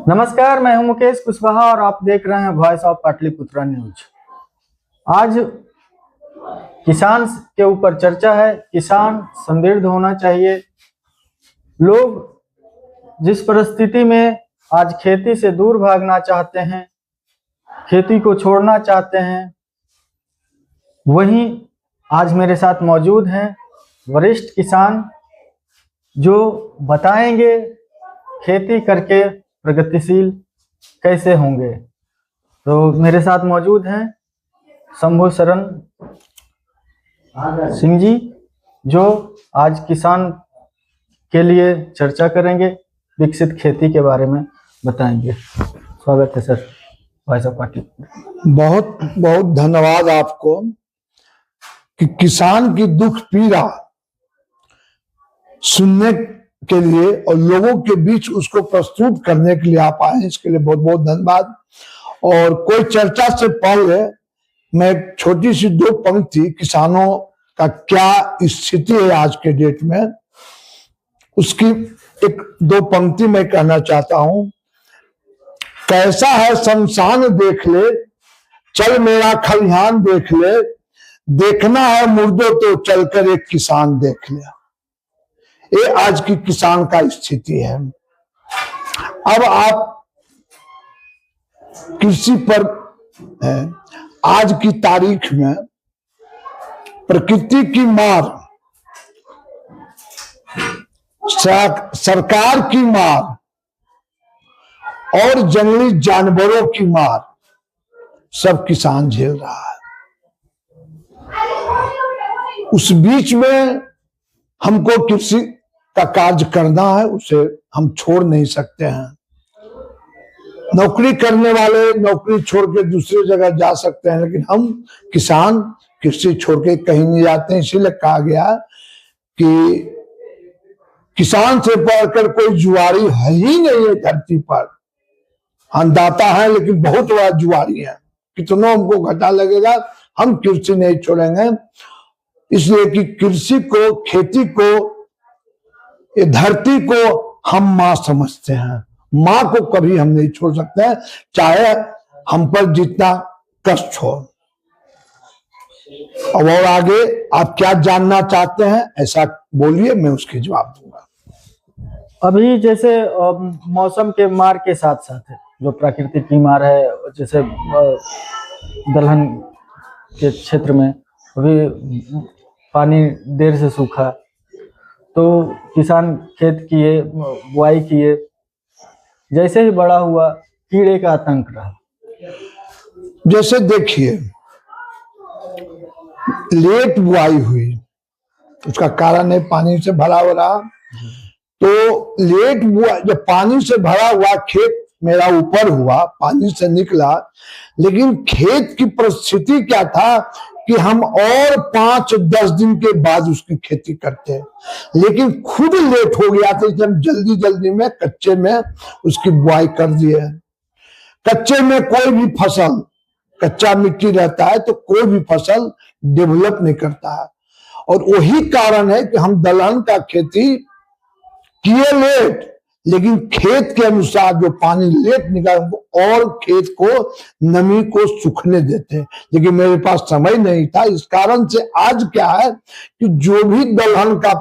नमस्कार, मैं हूं मुकेश कुशवाहा और आप देख रहे हैं वॉइस ऑफ पाटलिपुत्रा न्यूज। आज किसान के ऊपर चर्चा है। किसान समृद्ध होना चाहिए। लोग जिस परिस्थिति में आज खेती से दूर भागना चाहते हैं, खेती को छोड़ना चाहते हैं, वहीं आज मेरे साथ मौजूद हैं वरिष्ठ किसान जो बताएंगे खेती करके प्रगतिशील कैसे होंगे। तो मेरे साथ मौजूद हैं शंभू शरण सिंह जी, जो आज किसान के लिए चर्चा करेंगे, विकसित खेती के बारे में बताएंगे। स्वागत है सर वॉइस ऑफ पार्टी। बहुत बहुत धन्यवाद आपको कि किसान की दुख पीड़ा सुनने के लिए और लोगों के बीच उसको प्रस्तुत करने के लिए आप आए, इसके लिए बहुत बहुत धन्यवाद। और कोई चर्चा से पहले मैं एक छोटी सी दो पंक्ति किसानों का क्या स्थिति है आज के डेट में, उसकी एक दो पंक्ति मैं कहना चाहता हूं। कैसा है शमशान देख ले, चल मेरा खलिहान देख ले, देखना है मुर्दों तो चलकर एक किसान देख ले। ये आज की किसान का स्थिति है। अब आप कृषि पर आज की तारीख में प्रकृति की मार, सरकार की मार और जंगली जानवरों की मार सब किसान झेल रहा है। उस बीच में हमको कृषि का कार्य करना है, उसे हम छोड़ नहीं सकते हैं। नौकरी करने वाले नौकरी छोड़ के दूसरी जगह जा सकते हैं, लेकिन हम किसान कृषि छोड़ के कहीं नहीं जाते हैं। इसीलिए कहा गया कि किसान से बढ़कर कोई जुआरी है ही नहीं है धरती पर। अन्नदाता है लेकिन बहुत बड़ा जुआरी है। कितना हमको घाटा लगेगा, हम कृषि नहीं छोड़ेंगे। इसलिए कि कृषि को, खेती को, ये धरती को हम माँ समझते हैं। माँ को कभी हम नहीं छोड़ सकते हैं, चाहे हम पर जितना कष्ट हो। और आगे आप क्या जानना चाहते हैं ऐसा बोलिए, मैं उसके जवाब दूंगा। अभी जैसे मौसम के मार के साथ साथ जो प्राकृतिक की मार है, जैसे दलहन के क्षेत्र में अभी पानी देर से सूखा, तो किसान खेत किए, बुआई किए, जैसे ही बड़ा हुआ कीड़े का आतंक रहा। जैसे देखिए, लेट बुआई हुई, उसका कारण है पानी से भरा हो रहा। तो लेट बुआई, जब पानी से भरा हुआ खेत मेरा ऊपर हुआ, पानी से निकला, लेकिन खेत की परिस्थिति क्या था कि हम और 5-10 दिन के बाद उसकी खेती करते हैं, लेकिन खुद लेट हो गया था। जब जल्दी जल्दी में कच्चे में उसकी बुआई कर दिए। कच्चे में कोई भी फसल, कच्चा मिट्टी रहता है तो कोई भी फसल डेवलप नहीं करता है। और वही कारण है कि हम दलहन का खेती किए लेट, लेकिन खेत के अनुसार जो पानी लेट निकाल और खेत को नमी को सूखने देते हैं, लेकिन मेरे पास समय नहीं था। इस कारण से आज क्या है कि जो भी दलहन का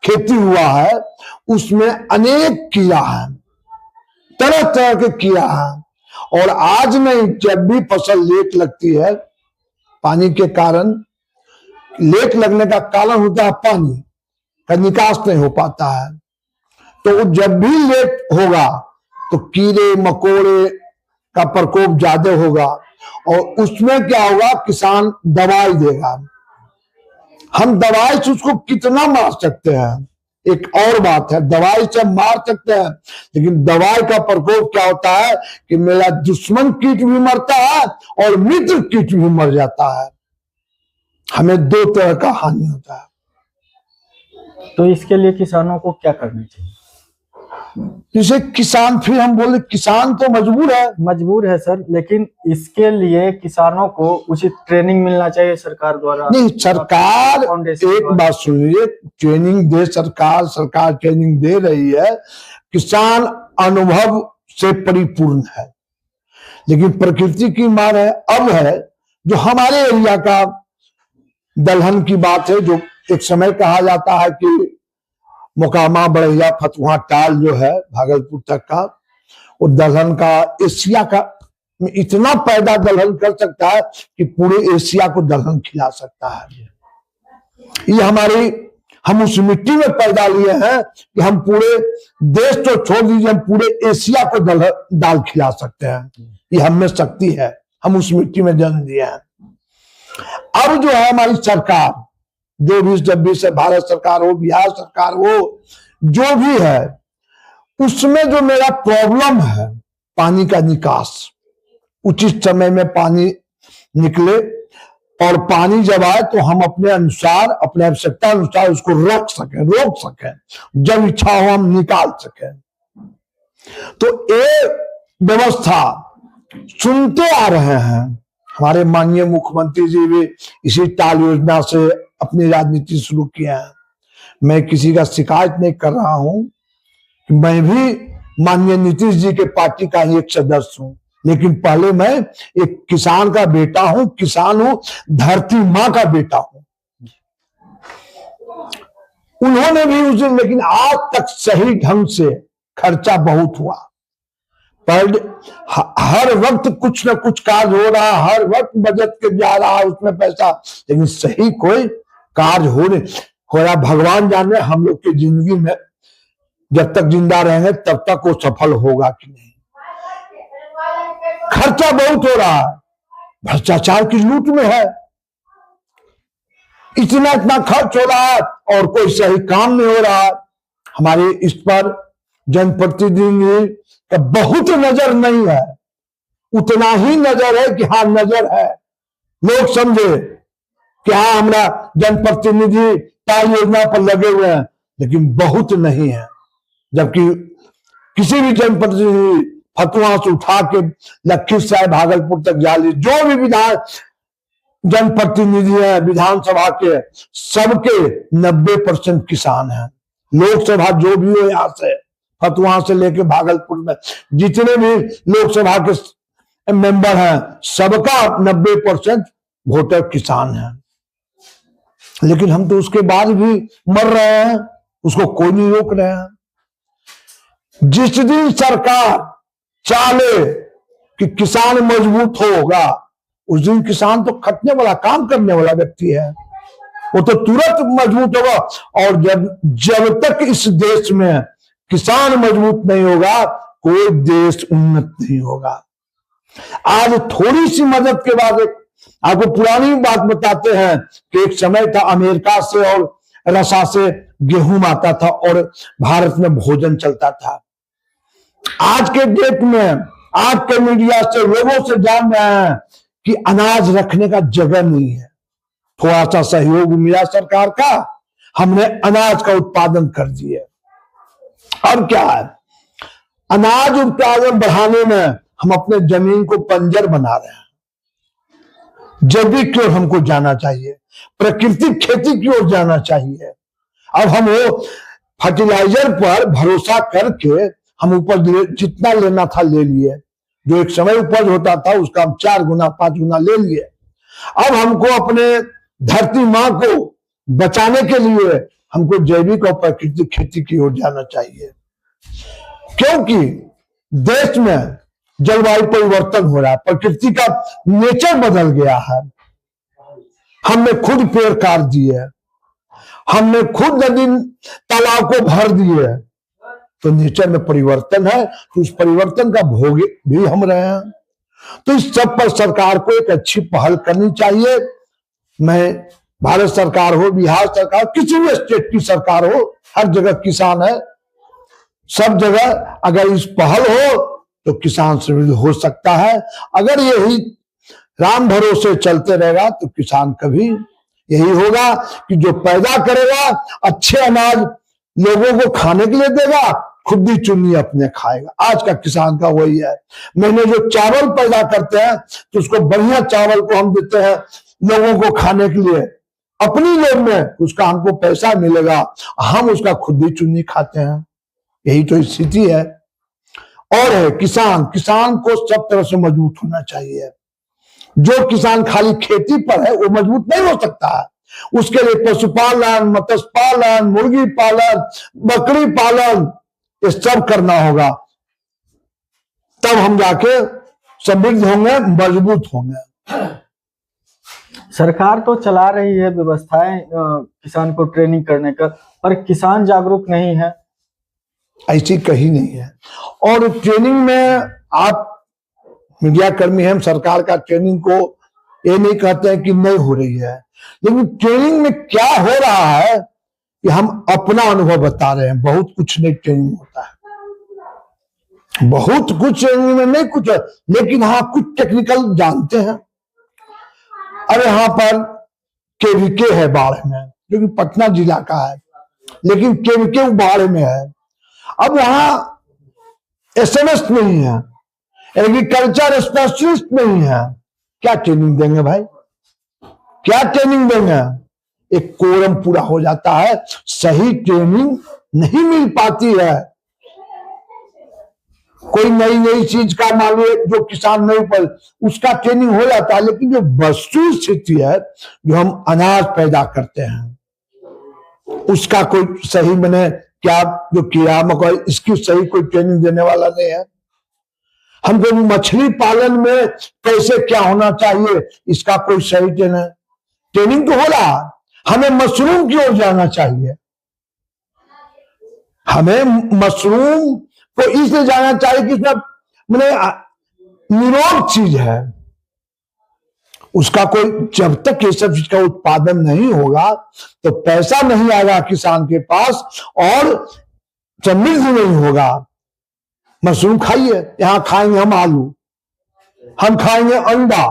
खेती हुआ है उसमें अनेक कीड़ा है, तरह तरह के कीड़ा है। और आज नहीं, जब भी फसल लेट लगती है, पानी के कारण, लेट लगने का कारण होता है पानी का निकास नहीं हो पाता है। तो जब भी लेट होगा तो कीड़े मकोड़े का प्रकोप ज्यादा होगा, और उसमें क्या होगा, किसान दवाई देगा। हम दवाई से उसको कितना मार सकते हैं, एक और बात है। दवाई से मार सकते हैं, लेकिन दवाई का प्रकोप क्या होता है कि मेरा दुश्मन कीट भी मरता है और मित्र कीट भी मर जाता है। हमें दो तरह का हानि होता है। तो इसके लिए किसानों को क्या करना चाहिए? जैसे किसान, फिर हम बोले किसान तो मजबूर है सर, लेकिन इसके लिए किसानों को उचित ट्रेनिंग मिलना चाहिए सरकार द्वारा। नहीं, सरकार, एक बात सुनिए, ट्रेनिंग दे सरकार ट्रेनिंग दे रही है। किसान अनुभव से परिपूर्ण है। लेकिन प्रकृति की मार है। अब है जो हमारे एरिया का दलहन की बात है, जो एक समय कहा जाता है कि मोकामा, बड़ैया, फतुहा, टाल जो है भागलपुर तक का, वो दलहन का एशिया का इतना पैदा दलहन कर सकता है कि पूरे एशिया को दलहन खिला सकता है। ये हम उस मिट्टी में पैदा लिए हैं कि हम पूरे देश तो छोड़ दीजिए, हम पूरे एशिया को दाल खिला सकते हैं। ये हम में शक्ति है, हम उस मिट्टी में जन्म लिए हैं। अब जो है हमारी सरकार, जो भी, जब भी से भारत सरकार हो, बिहार सरकार हो, जो भी है, उसमें जो मेरा प्रॉब्लम है पानी का निकास, उचित समय में पानी निकले, और पानी जब आए तो हम अपने अनुसार, अपने आवश्यकता अनुसार उसको रोक सकें, जब इच्छा हो हम निकाल सकें। तो ये व्यवस्था सुनते आ रहे हैं। हमारे माननीय मुख्यमंत्री जी भी इसी टाल योजना से अपनी राजनीति शुरू किए हैं। मैं किसी का शिकायत नहीं कर रहा हूं, मैं भी माननीय नीतीश जी के पार्टी का ही एक सदस्य हूं, लेकिन पहले मैं एक किसान का बेटा हूं, किसान हूं, धरती मां का बेटा हूं। उन्होंने भी उस दिन, लेकिन आज तक सही ढंग से खर्चा बहुत हुआ, पर हर वक्त कुछ न कुछ कार्य हो रहा, हर वक्त बजट के जा रहा उसमें पैसा, लेकिन सही कोई कार्य हो रहा। भगवान जाने हम लोग की जिंदगी में जब तक जिंदा रहेंगे तब तक वो सफल होगा कि नहीं। खर्चा बहुत हो रहा है, भ्रष्टाचार की लूट में है, इतना खर्च हो रहा है और कोई सही काम नहीं हो रहा। हमारे इस पर जनप्रतिनिधि का बहुत नजर नहीं है, उतना ही नजर है कि हाँ नजर है, लोग समझे कि हाँ हमारा जनप्रतिनिधि टाल योजना पर लगे हुए हैं, लेकिन बहुत नहीं है। जबकि किसी भी जनप्रतिनिधि फतुहा से उठा के लखीसराय, भागलपुर तक जा ली, जो भी जनप्रतिनिधि है विधानसभा के, सबके 90% किसान हैं। लोकसभा जो भी हो, यहाँ से फतुहा से लेके भागलपुर में जितने भी लोकसभा के मेंबर हैं, सबका 90% वोटर किसान हैं। लेकिन हम तो उसके बाद भी मर रहे हैं, उसको कोई नहीं रोक रहे हैं। जिस दिन सरकार चाहे कि किसान मजबूत होगा, उस दिन किसान तो खटने वाला, काम करने वाला व्यक्ति है, वो तो तुरंत मजबूत होगा। और जब तक इस देश में किसान मजबूत नहीं होगा, कोई देश उन्नत नहीं होगा। आज थोड़ी सी मदद के बाद आपको पुरानी बात बताते हैं कि एक समय था अमेरिका से और रसा से गेहूं आता था और भारत में भोजन चलता था। आज के डेट में, आज के मीडिया से लोगों से जान रहे हैं कि अनाज रखने का जगह नहीं है। थोड़ा सा सहयोग मिला सरकार का, हमने अनाज का उत्पादन कर दिया। अब क्या है, अनाज उत्पादन बढ़ाने में हम अपने जमीन को बंजर बना रहे हैं। जैविक की ओर हमको जाना चाहिए, प्राकृतिक खेती की ओर जाना चाहिए। अब हम वो फर्टिलाइजर पर भरोसा करके हम उपज जितना लेना था ले लिए, जो एक समय उपज होता था उसका हम 4 गुना 5 गुना ले लिए। अब हमको अपने धरती मां को बचाने के लिए हमको जैविक और प्राकृतिक खेती की ओर जाना चाहिए, क्योंकि देश में जलवायु परिवर्तन हो रहा है, प्रकृति का नेचर बदल गया है। हमने खुद पेड़ काट दिए, हमने खुद नदी तालाब को भर दिए, तो नेचर में परिवर्तन है, तो उस परिवर्तन का भोग भी हम रहे हैं। तो इस सब पर सरकार को एक अच्छी पहल करनी चाहिए। मैं भारत सरकार हो, बिहार सरकार, किसी भी स्टेट की सरकार हो, हर जगह किसान है, सब जगह अगर इस पहल हो तो किसान समृद्ध हो सकता है। अगर यही राम भरोसे चलते रहेगा तो किसान कभी यही होगा कि जो पैदा करेगा अच्छे अनाज लोगों को खाने के लिए देगा, खुद ही चुन्नी अपने खाएगा। आज का किसान का वही है। मैंने जो चावल पैदा करते हैं तो उसको बढ़िया चावल को हम देते हैं लोगों को खाने के लिए, अपनी जेब में उसका हमको पैसा मिलेगा, हम उसका खुद ही चुन्नी खाते हैं। यही तो स्थिति है। और है किसान। किसान को सब तरह से मजबूत होना चाहिए। जो किसान खाली खेती पर है वो मजबूत नहीं हो सकता है। उसके लिए पशुपालन, मत्स्य पालन, मुर्गी पालन, बकरी पालन, ये सब करना होगा, तब हम जाके समृद्ध होंगे, मजबूत होंगे। सरकार तो चला रही है व्यवस्थाएं किसान को ट्रेनिंग करने का, पर किसान जागरूक नहीं है। ऐसी कहीं नहीं है। और ट्रेनिंग में आप मीडिया कर्मी हैं, सरकार का ट्रेनिंग को ये नहीं कहते हैं कि नहीं हो रही है, लेकिन ट्रेनिंग में क्या हो रहा है कि हम अपना अनुभव बता रहे हैं। बहुत कुछ नहीं ट्रेनिंग होता है, बहुत कुछ ट्रेनिंग में नहीं कुछ है, लेकिन हाँ कुछ टेक्निकल जानते हैं। अब यहाँ पर केवीके है बाढ़ में, जो कि पटना जिला का है, लेकिन केवीके बाढ़ में है। अब वहां एसएमएस नहीं है, एग्रीकल्चर स्पेशलिस्ट नहीं है, क्या ट्रेनिंग देंगे भाई, क्या ट्रेनिंग देंगे? एक कोरम पूरा हो जाता है, सही ट्रेनिंग नहीं मिल पाती है। कोई नई चीज का मान लो जो किसान नहीं पर उसका ट्रेनिंग हो जाता है, लेकिन जो वस्तु स्थिति है, जो हम अनाज पैदा करते हैं, उसका कोई सही मैंने क्या जो कीड़ा मकोड़ा इसकी सही कोई ट्रेनिंग देने वाला नहीं है। हमको मछली पालन में कैसे क्या होना चाहिए, इसका कोई सही ट्रेनिंग तो हो रहा। हमें मशरूम की ओर जाना चाहिए, हमें मशरूम को इसलिए जाना चाहिए कि इसमें मैंने निरोग चीज है, उसका कोई जब तक ये सब चीज का उत्पादन नहीं होगा तो पैसा नहीं आएगा किसान के पास और समृद्धि नहीं होगा। मशरूम खाइए, यहां खाएंगे हम आलू, हम खाएंगे अंडा,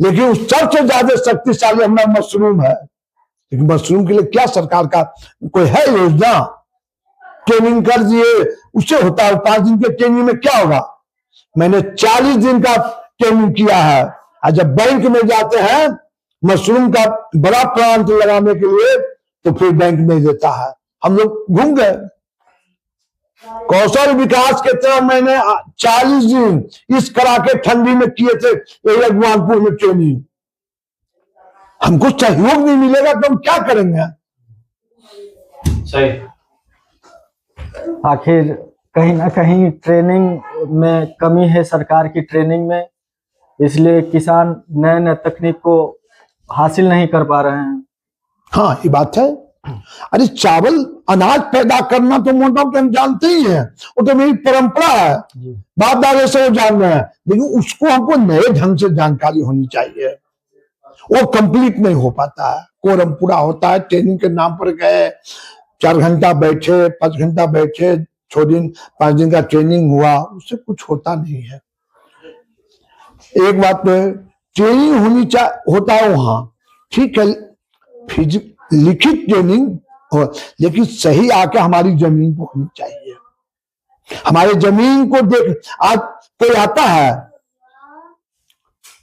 लेकिन उस सबसे ज्यादा शक्तिशाली हमारा मशरूम है। लेकिन मशरूम के लिए क्या सरकार का कोई है योजना? ट्रेनिंग कर दिए उससे होता है। 5 दिन के ट्रेनिंग में क्या होगा? मैंने 40 दिन का ट्रेनिंग किया है। और जब बैंक में जाते हैं मशरूम का बड़ा प्लांट लगाने के लिए, तो फिर बैंक नहीं देता है। हम लोग घूम गए। कौशल विकास के तरफ मैंने 40 दिन इस कड़ाके ठंडी में किए थे रघुवानपुर में ट्रेनिंग। हमको सहयोग नहीं मिलेगा तो हम क्या करेंगे? सही। आखिर कहीं ना कहीं ट्रेनिंग में कमी है सरकार की ट्रेनिंग में, इसलिए किसान नए तकनीक को हासिल नहीं कर पा रहे हैं। हाँ ये बात है। अरे चावल अनाज पैदा करना तो मोटा तो हम जानते ही हैं, वो तो मेरी परंपरा है, बाप दादा से वो जान रहे हैं, लेकिन उसको हमको नए ढंग से जानकारी होनी चाहिए। वो कंप्लीट नहीं हो पाता है। कोरम पूरा होता है, ट्रेनिंग के नाम पर गए, 4 घंटा बैठे, 5 घंटा बैठे, 6 दिन 5 दिन का ट्रेनिंग हुआ, उससे कुछ होता नहीं है। एक बात तो ट्रेनिंग होनी होता है वहां, ठीक है, लिखित ट्रेनिंग हो, लेकिन सही आके हमारी जमीन पर होनी चाहिए। हमारे जमीन को देख, आज कोई आता है,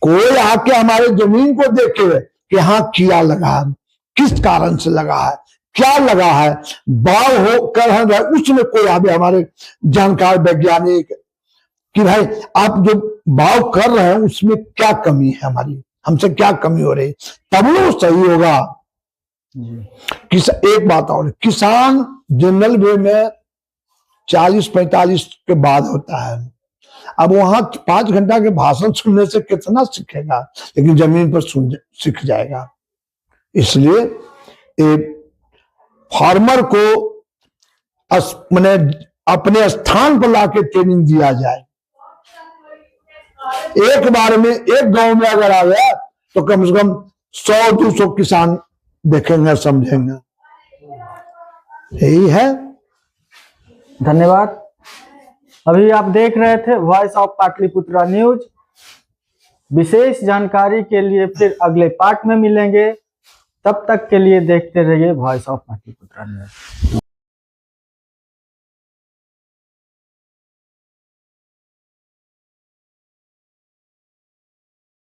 कोई आके हमारे जमीन को देखे कि हाँ क्या लगा है, किस कारण से लगा है, क्या लगा है, बाढ़ हो कर है, उसमें कोई आवे हमारे जानकार वैज्ञानिक कि भाई आप जो बाव कर रहे हैं उसमें क्या कमी है, हमारी हमसे क्या कमी हो रही, तब वो सही होगा। एक बात और, किसान जनरल वे में 40-45 के बाद होता है। अब वहां 5 घंटा के भाषण सुनने से कितना सीखेगा, लेकिन जमीन पर सीख जाएगा। इसलिए फार्मर को मैंने अपने स्थान पर लाके ट्रेनिंग दिया जाए। एक बार में एक गांव में अगर आ गया तो कम से कम 100-200 किसान देखेंगे, समझेंगे। यही है। धन्यवाद। अभी आप देख रहे थे वॉइस ऑफ पाटलिपुत्रा न्यूज। विशेष जानकारी के लिए फिर अगले पार्ट में मिलेंगे। तब तक के लिए देखते रहिए वॉइस ऑफ पाटलिपुत्रा न्यूज।